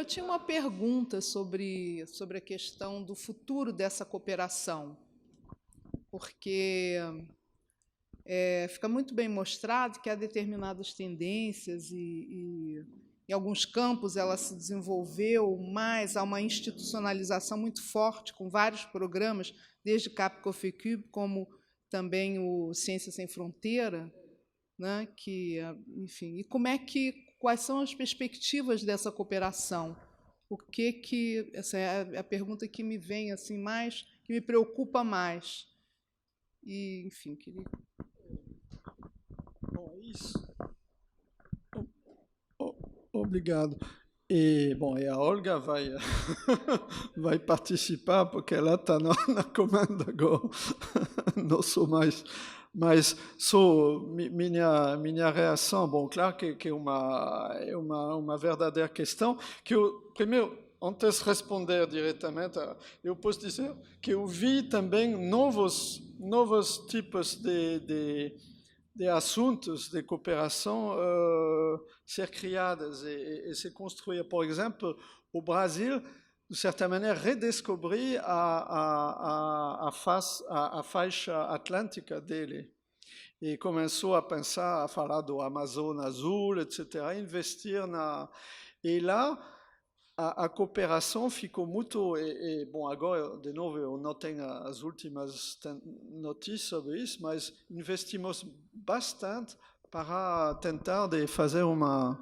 eu tinha uma pergunta sobre a questão do futuro dessa cooperação, porque fica muito bem mostrado que há determinadas tendências e em alguns campos ela se desenvolveu mais, há uma institucionalização muito forte, com vários programas, desde CAP COFECUB, como também o Ciência Sem Fronteira, né, que, enfim, e quais são as perspectivas dessa cooperação? Essa é a pergunta que me vem assim mais, que me preocupa mais. E, enfim, queria. Bom, isso. Obrigado. E, bom, e a Olga vai, vai participar, porque ela está na comanda agora. Não sou mais. Mas minha reação, bom, claro que é uma verdadeira questão, que eu, primeiro, antes de responder diretamente, eu posso dizer que eu vi também novos tipos de assuntos de cooperação ser criados e se construir. Por exemplo, o Brasil, de certa maneira, redescobrir a faixa atlântica dele. E começou a pensar, a falar do Amazonas Azul, etc., investir na... E lá, a cooperação ficou muito... bom, agora, de novo, eu não tenho as últimas notícias sobre isso, mas investimos bastante para tentar de fazer uma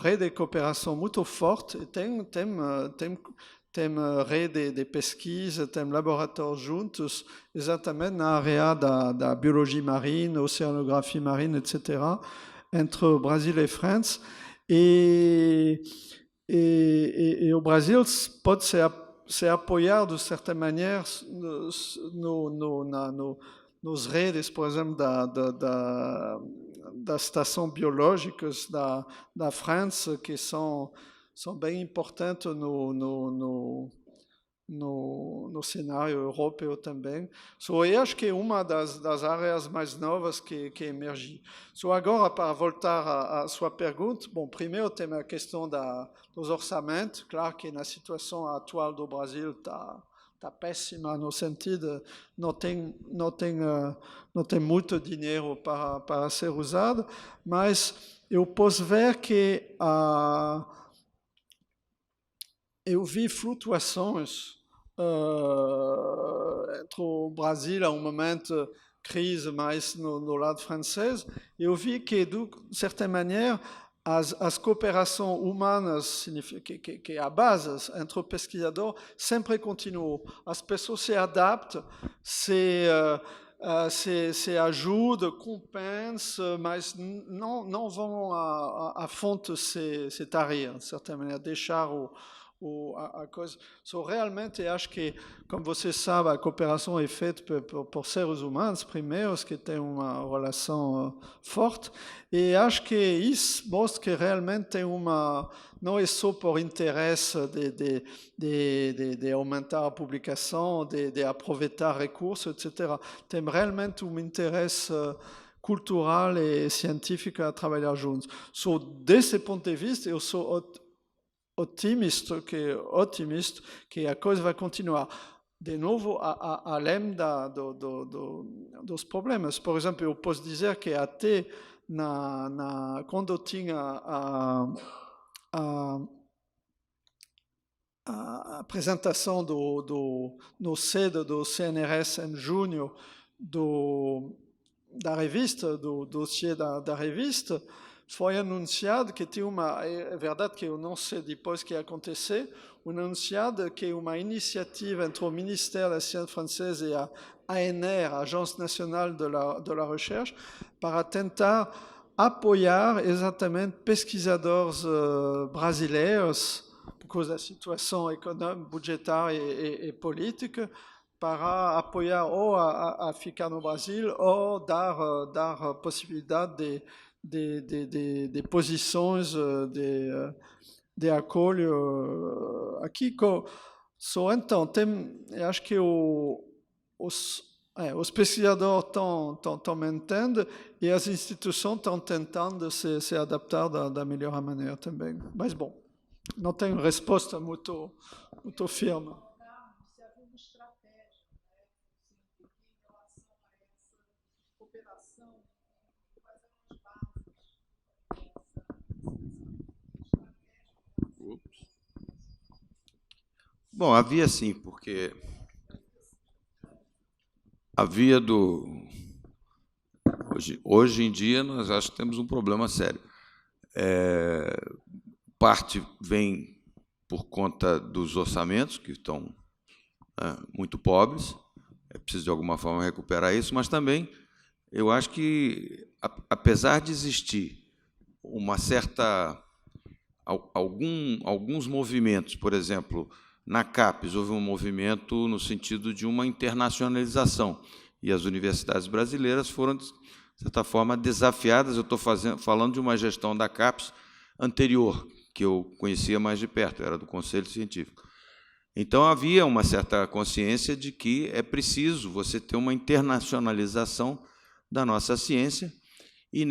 rede de cooperação muito forte. Tem rede de pesquisa, tem laboratórios juntos, exatamente na área da biologia marinha, oceanografia marinha, etc., entre o Brasil e França. E o Brasil pode se apoiar, de certa maneira, nos redes, por exemplo, das estações biológicas da França, que são bem importantes no cenário europeu também. Eu acho que é uma das áreas mais novas que emerge. Agora, para voltar à sua pergunta, bom, primeiro tem a questão dos orçamentos. Claro que na situação atual do Brasil está péssima no sentido não tem muito dinheiro para ser usado, mas eu posso ver que eu vi flutuações entre o Brasil, a um momento crise mais no lado francês. Eu vi que, de certa maneira, as cooperações humanas, que a base entre pesquisadores, sempre continuam. As pessoas se adaptam, se ajudam, compensam, mas não vão à fonte se tarir, de certa maneira, deixar a coisa. Realmente, acho que, como você sabe, a cooperação é feita por seres humanos, primeiros, que têm uma relação forte, e acho que isso mostra que realmente tem não é só por interesse de aumentar a publicação, de aproveitar recursos, etc. Tem realmente um interesse cultural e científico a trabalhar juntos. Desse ponto de vista, eu sou otimista que a coisa vai continuar. De novo, além dos problemas. Por exemplo, eu posso dizer que até quando eu tinha a apresentação no sede do CNRS em junho da revista, do dossiê da revista, foi anunciado que tinha é verdade que eu não sei depois o que ia acontecer, anunciado que uma iniciativa entre o Ministério da Ciência francês e a ANR, a Agência Nacional de la Recherche, para tentar apoiar exatamente pesquisadores brasileiros, por causa da situação econômica, budgetária e política, para apoiar ou a ficar no Brasil ou dar possibilidade de posições de acolho aqui. Então, acho que os pesquisadores estão mantendo e as instituições estão tentando se adaptar da melhor maneira também. Mas, bom, não tenho resposta muito firme. Se havia uma estratégia, em relação a essa cooperação, quais eram as bases dessa estratégia? Bom, havia sim, porque havia Hoje em dia, nós acho que temos um problema sério. Parte vem por conta dos orçamentos, que estão muito pobres, é preciso, de alguma forma, recuperar isso, mas também eu acho que, apesar de existir uma certa... alguns movimentos, por exemplo, na CAPES houve um movimento no sentido de uma internacionalização, e as universidades brasileiras foram, de certa forma, desafiadas. Eu estou falando de uma gestão da CAPES anterior, que eu conhecia mais de perto, era do Conselho Científico. Então, havia uma certa consciência de que é preciso você ter uma internacionalização da nossa ciência, e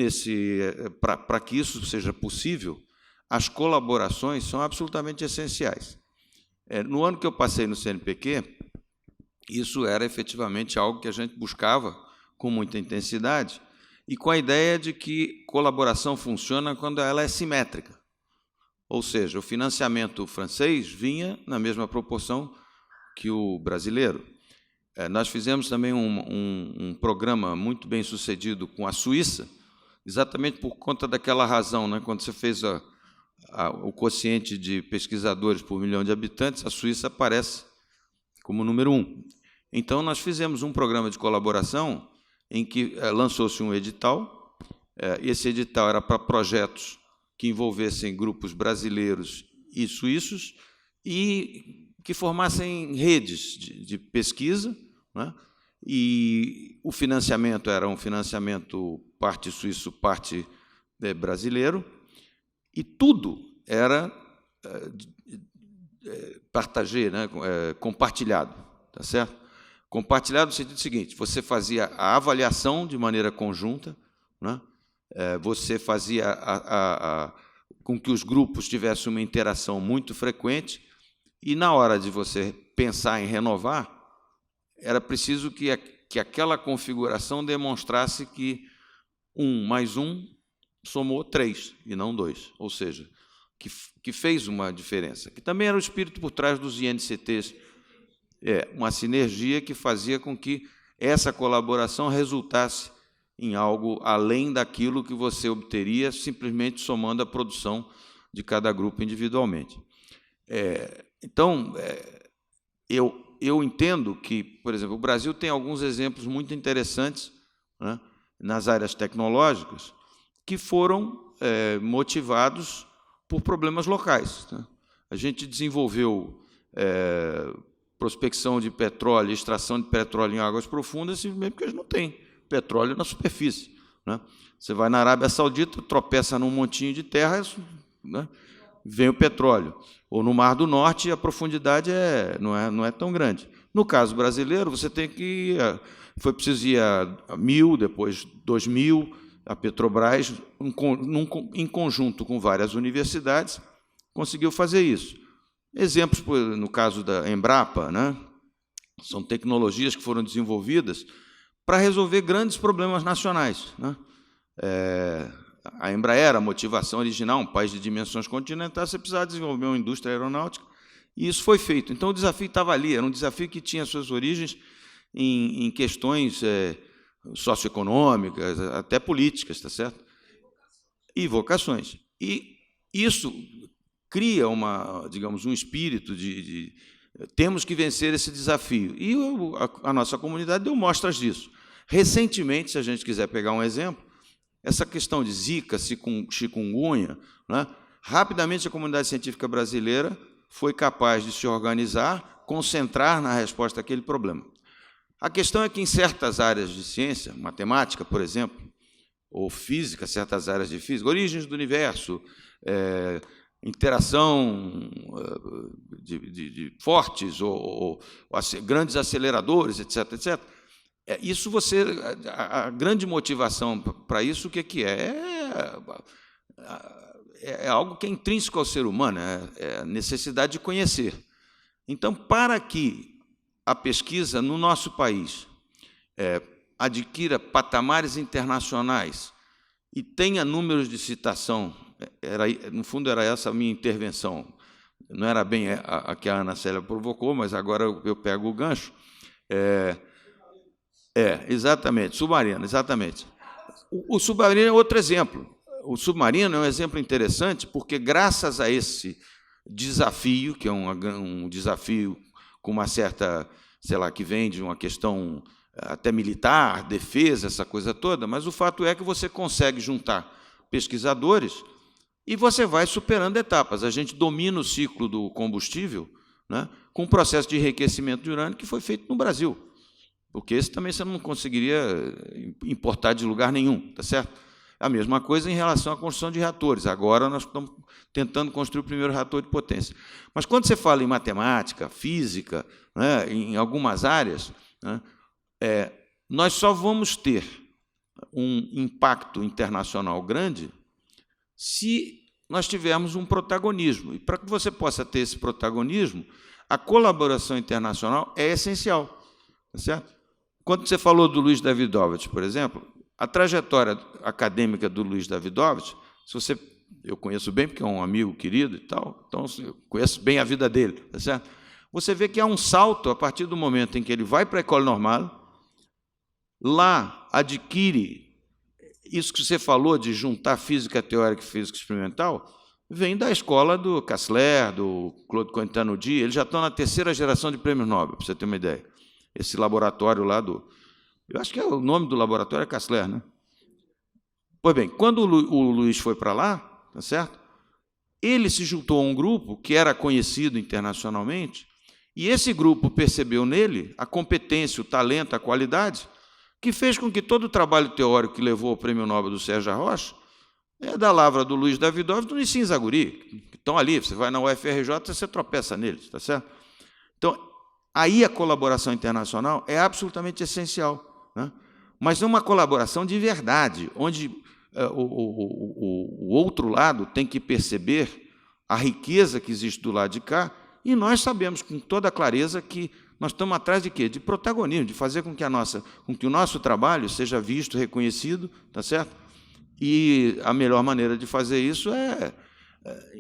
para que isso seja possível, as colaborações são absolutamente essenciais. No ano que eu passei no CNPq, isso era efetivamente algo que a gente buscava com muita intensidade, e com a ideia de que colaboração funciona quando ela é simétrica. Ou seja, o financiamento francês vinha na mesma proporção que o brasileiro. Nós fizemos também um programa muito bem sucedido com a Suíça, exatamente por conta daquela razão, né? Quando você fez o quociente de pesquisadores por milhão de habitantes, a Suíça aparece como número 1. Então, nós fizemos um programa de colaboração em que lançou-se um edital. Esse edital era para projetos que envolvessem grupos brasileiros e suíços e que formassem redes de pesquisa, né? E o financiamento era um financiamento parte suíço, parte brasileiro, e tudo era partagé, né? Compartilhado, tá certo? Compartilhado no sentido seguinte: você fazia a avaliação de maneira conjunta, né? Você fazia com que os grupos tivessem uma interação muito frequente, e, na hora de você pensar em renovar, era preciso que aquela configuração demonstrasse que 1 mais 1 somou 3, e não 2, ou seja, que fez uma diferença, que também era o espírito por trás dos INCTs, uma sinergia que fazia com que essa colaboração resultasse em algo além daquilo que você obteria simplesmente somando a produção de cada grupo individualmente. Então, eu entendo que, por exemplo, o Brasil tem alguns exemplos muito interessantes, né, nas áreas tecnológicas, que foram motivados por problemas locais, né? A gente desenvolveu prospecção de petróleo, extração de petróleo em águas profundas, simplesmente porque eles não têm petróleo na superfície, né? Você vai na Arábia Saudita, tropeça num montinho de terra, né, vem o petróleo. Ou no Mar do Norte, a profundidade não é tão grande. No caso brasileiro, você tem que... Foi preciso ir a 1.000, depois 2.000, a Petrobras, em conjunto com várias universidades, conseguiu fazer isso. Exemplos, no caso da Embrapa, né? São tecnologias que foram desenvolvidas para resolver grandes problemas nacionais, né? A Embraer, a motivação original, um país de dimensões continentais, você precisava desenvolver uma indústria aeronáutica, e isso foi feito. Então, o desafio estava ali, era um desafio que tinha suas origens em questões socioeconômicas, até políticas, tá certo? E vocações. E isso cria digamos, um espírito de temos que vencer esse desafio. E a nossa comunidade deu mostras disso. Recentemente, se a gente quiser pegar um exemplo, essa questão de Zika, chikungunya, né, rapidamente a comunidade científica brasileira foi capaz de se organizar, concentrar na resposta àquele problema. A questão é que, em certas áreas de ciência, matemática, por exemplo, ou física, certas áreas de física, origens do universo, interação de fortes ou grandes aceleradores, etc., etc., isso a grande motivação para isso, o que é? é algo que é intrínseco ao ser humano, é a necessidade de conhecer. Então, para que a pesquisa no nosso país adquira patamares internacionais e tenha números de citação, no fundo era essa a minha intervenção, não era bem a que a Ana Célia provocou, mas agora eu pego o gancho. Exatamente, submarino, exatamente. O submarino é outro exemplo. O submarino é um exemplo interessante porque, graças a esse desafio, que é um desafio com uma certa, sei lá, que vem de uma questão até militar, defesa, essa coisa toda, mas o fato é que você consegue juntar pesquisadores e você vai superando etapas. A gente domina o ciclo do combustível, né, com um processo de enriquecimento de urânio que foi feito no Brasil, porque esse também você não conseguiria importar de lugar nenhum, tá certo? A mesma coisa em relação à construção de reatores. Agora nós estamos tentando construir o primeiro reator de potência. Mas quando você fala em matemática, física, né, em algumas áreas, né, nós só vamos ter um impacto internacional grande se nós tivermos um protagonismo. E para que você possa ter esse protagonismo, a colaboração internacional é essencial. Tá certo? Quando você falou do Luiz Davidovich, por exemplo, a trajetória acadêmica do Luiz Davidovich, eu conheço bem, porque é um amigo querido e tal, então eu conheço bem a vida dele, tá certo? Você vê que há um salto a partir do momento em que ele vai para a École Normale, lá adquire isso que você falou de juntar física teórica e física experimental, vem da escola do Kastler, do Claude Cointano-Di, eles já estão na 3ª geração de prêmios Nobel, para você ter uma ideia. Esse laboratório lá eu acho que o nome do laboratório é Kastler, né? Pois bem, quando o Luiz foi para lá, tá certo? Ele se juntou a um grupo que era conhecido internacionalmente, e esse grupo percebeu nele a competência, o talento, a qualidade, que fez com que todo o trabalho teórico que levou ao Prêmio Nobel do Sérgio Rocha é da lavra do Luiz Davidovich e do Nissim Zaguri, que estão ali. Você vai na UFRJ, você tropeça neles, tá certo? Então, aí a colaboração internacional é absolutamente essencial, né? Mas é uma colaboração de verdade, onde o outro lado tem que perceber a riqueza que existe do lado de cá, e nós sabemos com toda clareza que nós estamos atrás de quê? De protagonismo, de fazer com que o nosso trabalho seja visto, reconhecido, tá certo? E a melhor maneira de fazer isso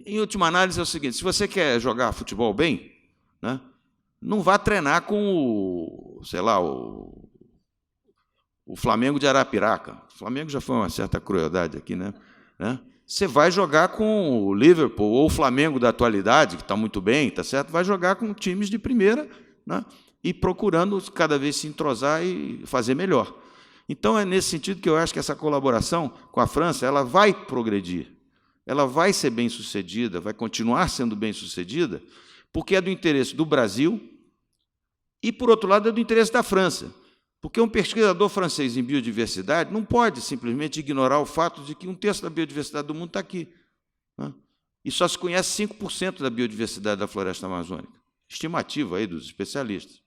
em última análise, é o seguinte: se você quer jogar futebol bem, né, não vá treinar com o Flamengo de Arapiraca. O Flamengo já foi uma certa crueldade aqui, né? Você vai jogar com o Liverpool ou o Flamengo da atualidade, que está muito bem, tá certo? Vai jogar com times de primeira, né, e procurando cada vez se entrosar e fazer melhor. Então, é nesse sentido que eu acho que essa colaboração com a França ela vai progredir, ela vai ser bem-sucedida, vai continuar sendo bem-sucedida, porque é do interesse do Brasil e, por outro lado, é do interesse da França. Porque um pesquisador francês em biodiversidade não pode simplesmente ignorar o fato de que 1/3 da biodiversidade do mundo está aqui, né? E só se conhece 5% da biodiversidade da floresta amazônica, estimativa aí dos especialistas.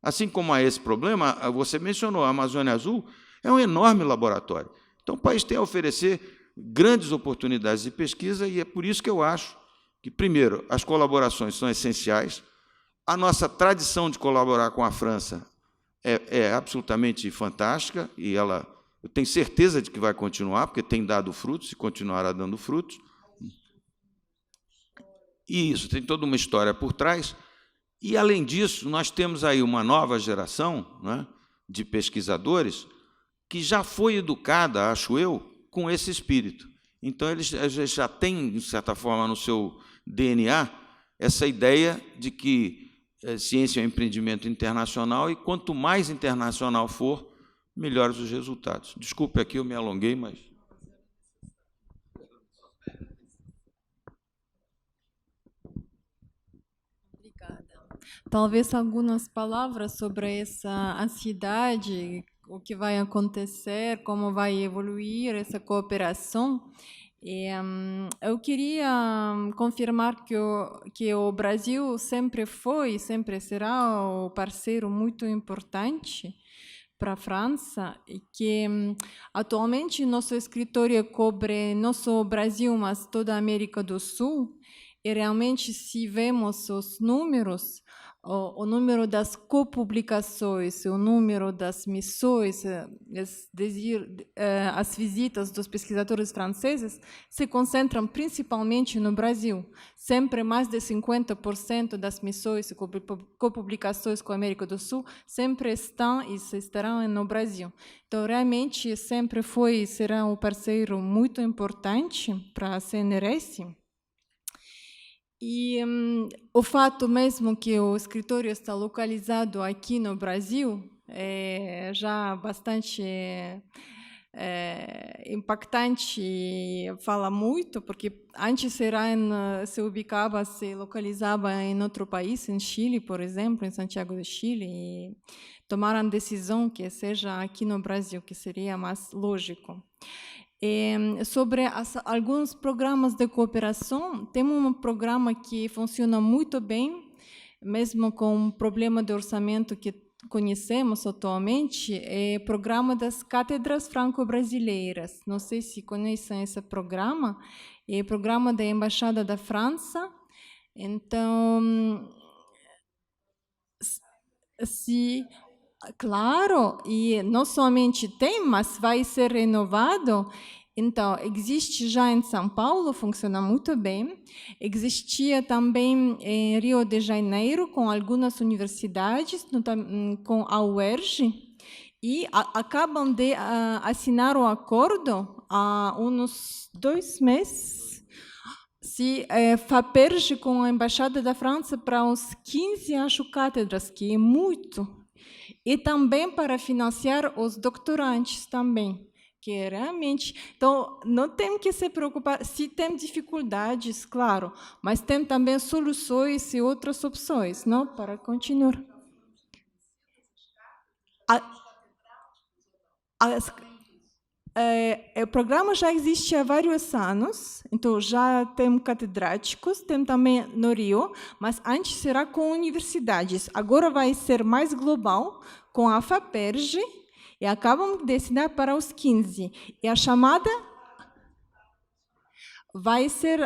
Assim como há esse problema, você mencionou, a Amazônia Azul é um enorme laboratório. Então, o país tem a oferecer grandes oportunidades de pesquisa, e é por isso que eu acho que, primeiro, as colaborações são essenciais. A nossa tradição de colaborar com a França é absolutamente fantástica, e eu tenho certeza de que vai continuar, porque tem dado frutos e continuará dando frutos. E isso, tem toda uma história por trás. E, além disso, nós temos aí uma nova geração, né, de pesquisadores que já foi educada, acho eu, com esse espírito. Então, eles já têm, de certa forma, no seu DNA, essa ideia de que ciência é um empreendimento internacional, e quanto mais internacional for, melhores os resultados. Desculpe aqui, eu me alonguei, mas... Obrigada. Talvez algumas palavras sobre essa ansiedade, o que vai acontecer, como vai evoluir essa cooperação. Eu queria confirmar que o Brasil sempre foi e sempre será um parceiro muito importante para a França, que atualmente nosso escritório cobre não só o Brasil, mas toda a América do Sul, e realmente se vemos os números, o número das copublicações, o número das missões, as visitas dos pesquisadores franceses se concentram principalmente no Brasil. Sempre mais de 50% das missões e copublicações com a América do Sul sempre estão e estarão no Brasil. Então, realmente, sempre foi e será um parceiro muito importante para a CNRS. E o fato mesmo que o escritório está localizado aqui no Brasil é já bastante impactante e fala muito, porque antes se localizava em outro país, em Chile, por exemplo, em Santiago do Chile, e tomaram a decisão que seja aqui no Brasil, que seria mais lógico. Sobre alguns programas de cooperação, temos um programa que funciona muito bem, mesmo com o problema de orçamento que conhecemos atualmente, é o programa das cátedras franco-brasileiras. Não sei se conhecem esse programa, é o programa da Embaixada da França. Então, claro, e não somente tem, mas vai ser renovado. Então, existe já em São Paulo, funciona muito bem. Existia também em Rio de Janeiro, com algumas universidades, com a UERJ, e acabam de assinar o acordo há uns 2 meses. Se FAPERJ com a Embaixada da França para uns 15, acho, cátedras, que é muito. E também para financiar os doutorantes também, que é realmente... Então, não tem que se preocupar, se tem dificuldades, claro, mas tem também soluções e outras opções, não? Para continuar. O programa já existe há vários anos, então já tem catedráticos, tem também no Rio, mas antes será com universidades. Agora vai ser mais global, com a FAPERJ, e acabam de assinar para os 15. E a chamada vai ser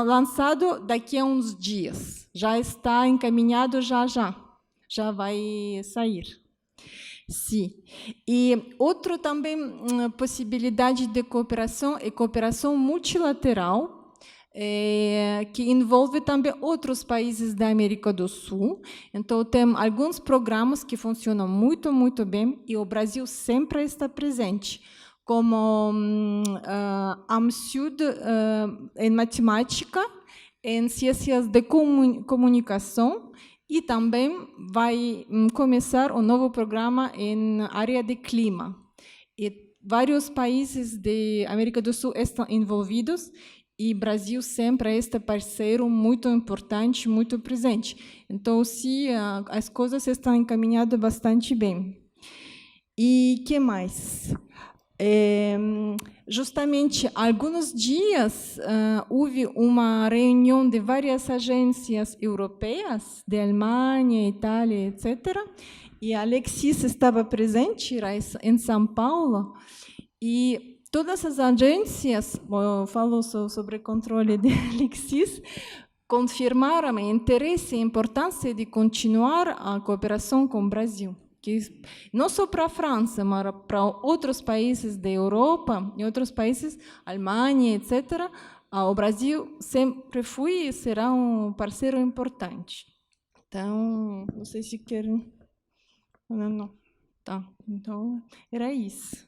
lançado daqui a uns dias. Já está encaminhado, já vai sair. Sim. E outra também possibilidade de cooperação é cooperação multilateral, que envolve também outros países da América do Sul. Então, tem alguns programas que funcionam muito, muito bem, e o Brasil sempre está presente, como AMSUD em matemática, em ciências de comunicação, e também vai começar um novo programa em área de clima. E vários países da América do Sul estão envolvidos, e o Brasil sempre é este parceiro muito importante, muito presente. Então, as coisas estão encaminhadas bastante bem. E o que mais? Justamente, há alguns dias, houve uma reunião de várias agências europeias, de Alemanha, Itália, etc. E a Alexis estava presente em São Paulo, e todas as agências, eu falo sobre o controle de Alexis, confirmaram o interesse e a importância de continuar a cooperação com o Brasil. Que não só para a França, mas para outros países da Europa e outros países, Alemanha, etc., o Brasil sempre foi e será um parceiro importante. Então, não sei se querem... Não. Tá, então, era isso.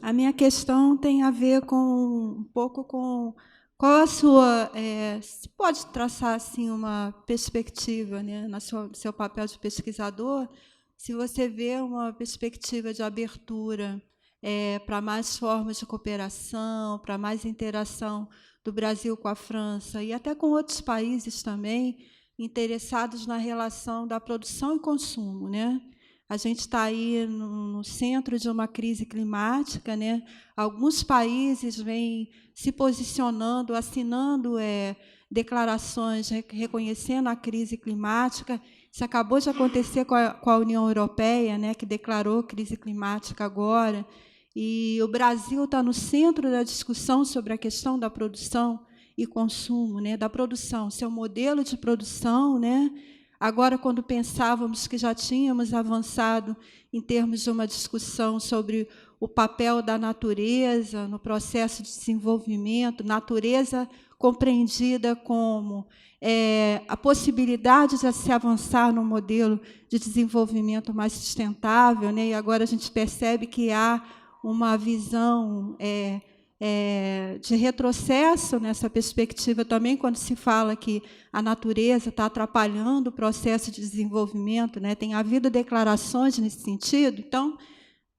A minha questão tem a ver um pouco com qual a sua... se pode traçar assim, uma perspectiva, né, no seu papel de pesquisador, se você vê uma perspectiva de abertura para mais formas de cooperação, para mais interação do Brasil com a França e até com outros países também interessados na relação da produção e consumo, né? A gente está aí no centro de uma crise climática, né? Alguns países vêm se posicionando, assinando declarações reconhecendo a crise climática. Isso acabou de acontecer com a União Europeia, né, que declarou crise climática agora. E o Brasil está no centro da discussão sobre a questão da produção e consumo, né, da produção, seu modelo de produção, né? Agora, quando pensávamos que já tínhamos avançado em termos de uma discussão sobre o papel da natureza no processo de desenvolvimento, natureza compreendida como a possibilidade de se avançar num modelo de desenvolvimento mais sustentável, né? E agora a gente percebe que há uma visão de retrocesso nessa perspectiva também, quando se fala que a natureza está atrapalhando o processo de desenvolvimento, né? Tem havido declarações nesse sentido. Então,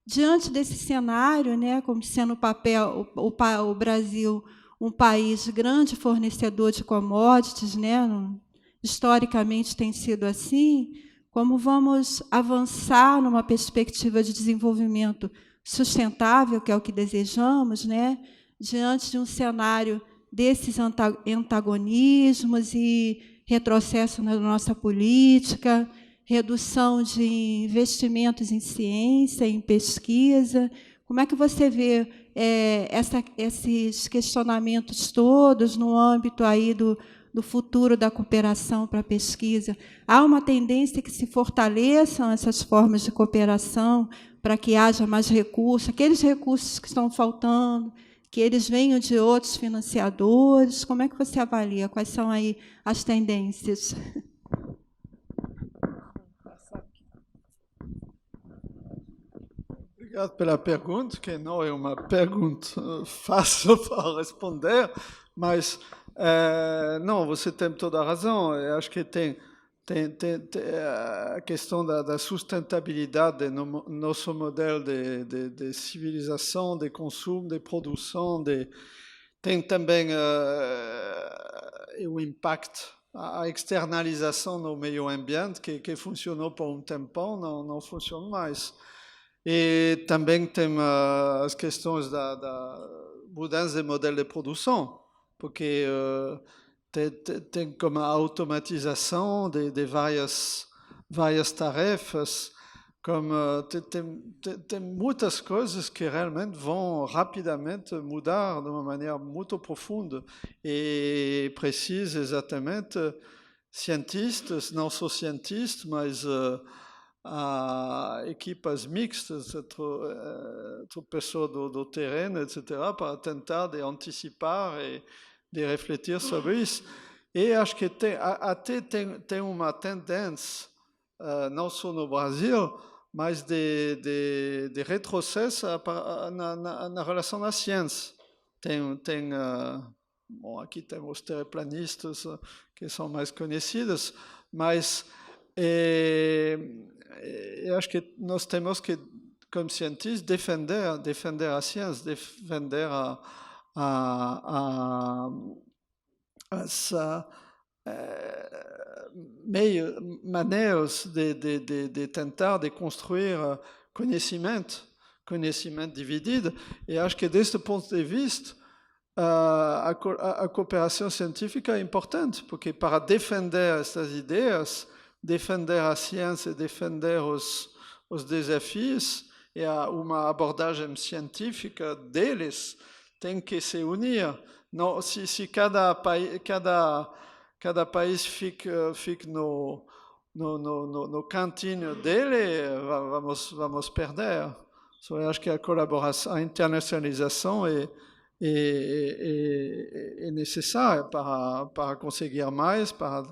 diante desse cenário, né, como sendo o Brasil um país grande fornecedor de commodities, né, historicamente tem sido assim, como vamos avançar numa perspectiva de desenvolvimento sustentável, que é o que desejamos, né, diante de um cenário desses antagonismos e retrocesso na nossa política, redução de investimentos em ciência, em pesquisa. Como é que você vê esses questionamentos todos no âmbito aí do futuro da cooperação para a pesquisa? Há uma tendência que se fortaleçam essas formas de cooperação para que haja mais recursos, aqueles recursos que estão faltando, que eles venham de outros financiadores? Como é que você avalia? Quais são aí as tendências? Obrigado pela pergunta, que não é uma pergunta fácil para responder, mas não, você tem toda a razão. Eu acho que tem a questão da sustentabilidade do nosso modelo de civilização, de consumo, de produção, tem também o impacto, a externalização no meio ambiente, que funcionou por um tempão, não funciona mais. E também tem as questões da mudança de modelo de produção, porque tem como a automatização de várias tarefas, como tem muitas coisas que realmente vão rapidamente mudar de uma maneira muito profunda e precisa exatamente cientistas, não só cientistas, mas equipas mixtas entre pessoas do terreno, etc., para tentar de antecipar e de refletir sobre isso. E acho que até tem uma tendência, não só no Brasil, mas de retrocesso na relação à ciência. Bom, aqui temos terraplanistas que são mais conhecidos, mas eu acho que nós temos que, como cientistas, defender a ciência, defender as maneiras de tentar de construir conhecimento dividido. E acho que, deste ponto de vista, a cooperação científica é importante, porque para defender essas ideias, defender a ciência, defender os desafios, e uma abordagem científica deles tem que se unir. Não, se cada país fica no cantinho dele, vamos perder. So, eu acho que a colaboração, a internacionalização é necessária para conseguir mais, para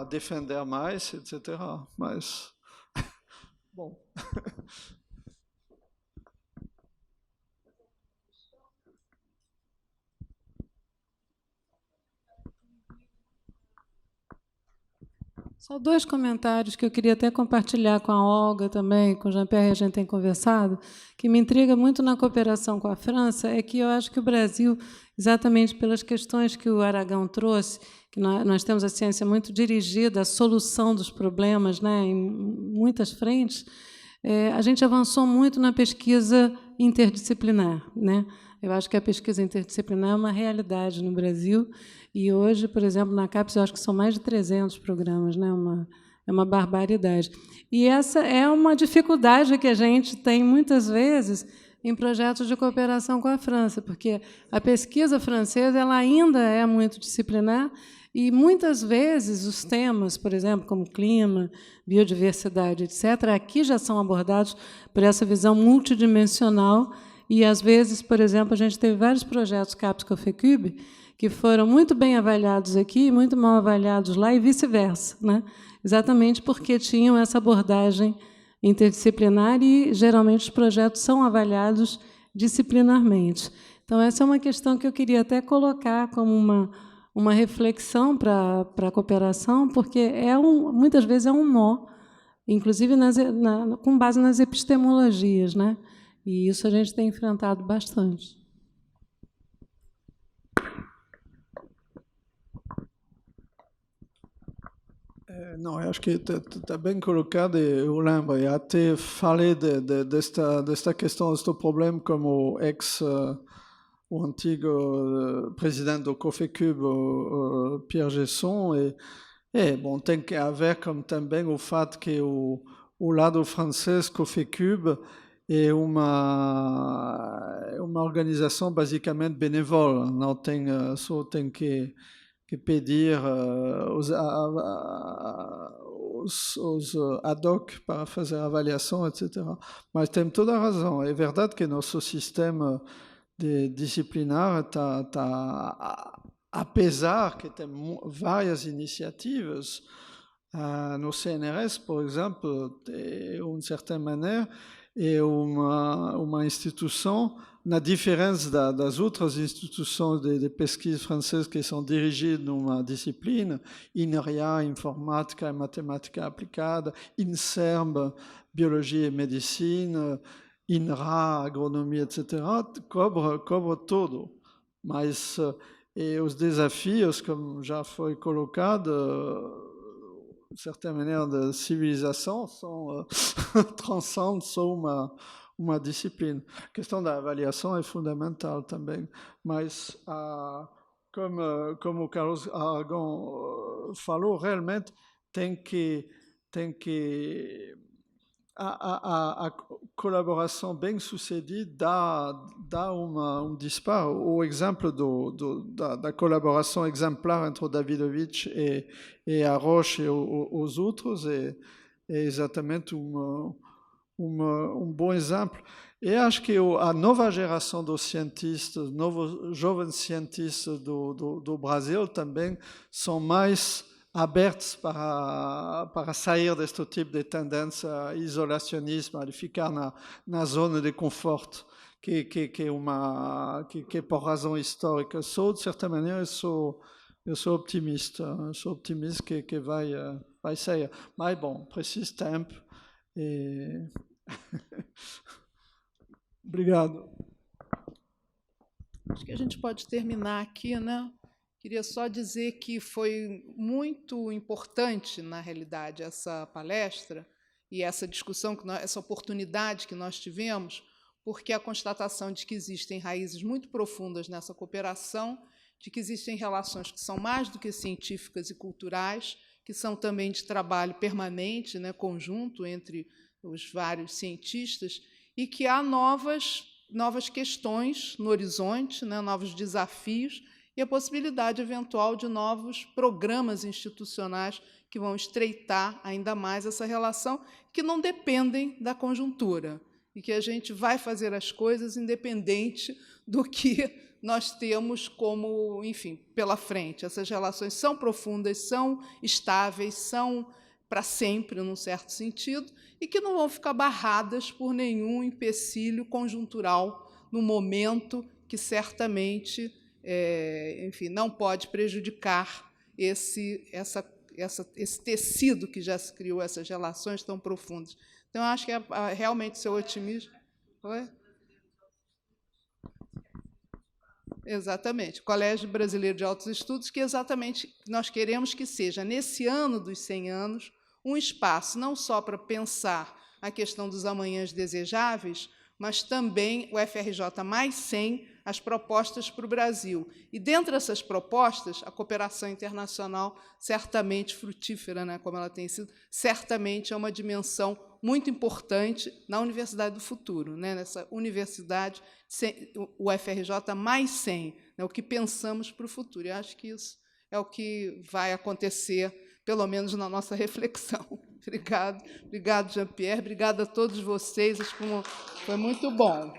defender mais, etc. Mas, bom. Só 2 comentários que eu queria até compartilhar com a Olga também, com o Jean-Pierre, a gente tem conversado, que me intriga muito na cooperação com a França, é que eu acho que o Brasil, exatamente pelas questões que o Aragão trouxe, que nós temos a ciência muito dirigida à solução dos problemas, né, em muitas frentes, a gente avançou muito na pesquisa interdisciplinar, né? Eu acho que a pesquisa interdisciplinar é uma realidade no Brasil, e hoje, por exemplo, na CAPES, eu acho que são mais de 300 programas, né? É uma barbaridade. E essa é uma dificuldade que a gente tem, muitas vezes, em projetos de cooperação com a França, porque a pesquisa francesa ela ainda é muito disciplinar, e, muitas vezes, os temas, por exemplo, como clima, biodiversidade, etc., aqui já são abordados por essa visão multidimensional. E, às vezes, por exemplo, a gente teve vários projetos CAPES COFECUB que foram muito bem avaliados aqui e muito mal avaliados lá, e vice-versa, né? Exatamente porque tinham essa abordagem interdisciplinar e, geralmente, os projetos são avaliados disciplinarmente. Então, essa é uma questão que eu queria até colocar como uma reflexão para a cooperação, porque muitas vezes é um nó, inclusive com base nas epistemologias, né? E isso a gente tem enfrentado bastante. Não, eu acho que está bem colocado, e eu lembro, e até falei desta questão, deste problema, como o antigo presidente do COFECUB, Pierre Gesson, bom, tem que haver como também o fato que o lado francês, COFECUB, é uma organização basicamente benévola, não tem, só tem que pedir os ad hoc para fazer a avaliação, etc. Mas tem toda a razão. É verdade que nosso sistema disciplinar está, apesar que tem várias iniciativas, no CNRS, por exemplo, de uma certa maneira, é uma instituição, na diferença das outras instituições de pesquisa francesas que são dirigidas numa disciplina, INRIA, Informática e Matemática Aplicada, INSERM, Biologia e Medicina, INRA, Agronomia, etc., cobre tudo. Mas os desafios, como já foi colocado, de certa maneira, da civilização, transcendem só uma disciplina. A questão da avaliação é fundamental também, mas, como o Carlos Aragão falou, realmente tem que a colaboração bem sucedida dá um disparo. O exemplo da colaboração exemplar entre o Davidovich e a Roche e os outros é exatamente um bom exemplo. E acho que a nova geração dos cientistas, novos jovens cientistas do Brasil também são mais abertos para sair deste tipo de tendência isolacionismo, de ficar na zona de conforto, que é por razão histórica. De certa maneira, eu sou optimista que vai sair. Mas, bom, precisa tempo. Obrigado. Acho que a gente pode terminar aqui, né? Queria só dizer que foi muito importante, na realidade, essa palestra e essa discussão, essa oportunidade que nós tivemos, porque a constatação de que existem raízes muito profundas nessa cooperação, de que existem relações que são mais do que científicas e culturais, que são também de trabalho permanente, né, conjunto entre os vários cientistas, e que há novas questões no horizonte, né, novos desafios, e a possibilidade eventual de novos programas institucionais que vão estreitar ainda mais essa relação, que não dependem da conjuntura, e que a gente vai fazer as coisas independente do que nós temos como, enfim, pela frente. Essas relações são profundas, são estáveis, são para sempre, num certo sentido, e que não vão ficar barradas por nenhum empecilho conjuntural no momento que certamente, enfim, não pode prejudicar esse esse tecido que já se criou, essas relações tão profundas. Então, eu acho que realmente seu otimismo... Oi? Exatamente. O Colégio Brasileiro de Altos Estudos, que exatamente nós queremos que seja, nesse ano dos 100 anos, um espaço não só para pensar a questão dos amanhãs desejáveis, mas também o FRJ mais 100, as propostas para o Brasil. E, dentre essas propostas, a cooperação internacional, certamente frutífera, né, como ela tem sido, certamente é uma dimensão muito importante na Universidade do Futuro, né, nessa universidade, o FRJ mais 100, né, o que pensamos para o futuro. E acho que isso é o que vai acontecer, pelo menos na nossa reflexão. Obrigado, Jean-Pierre, obrigada a todos vocês, acho que foi muito bom.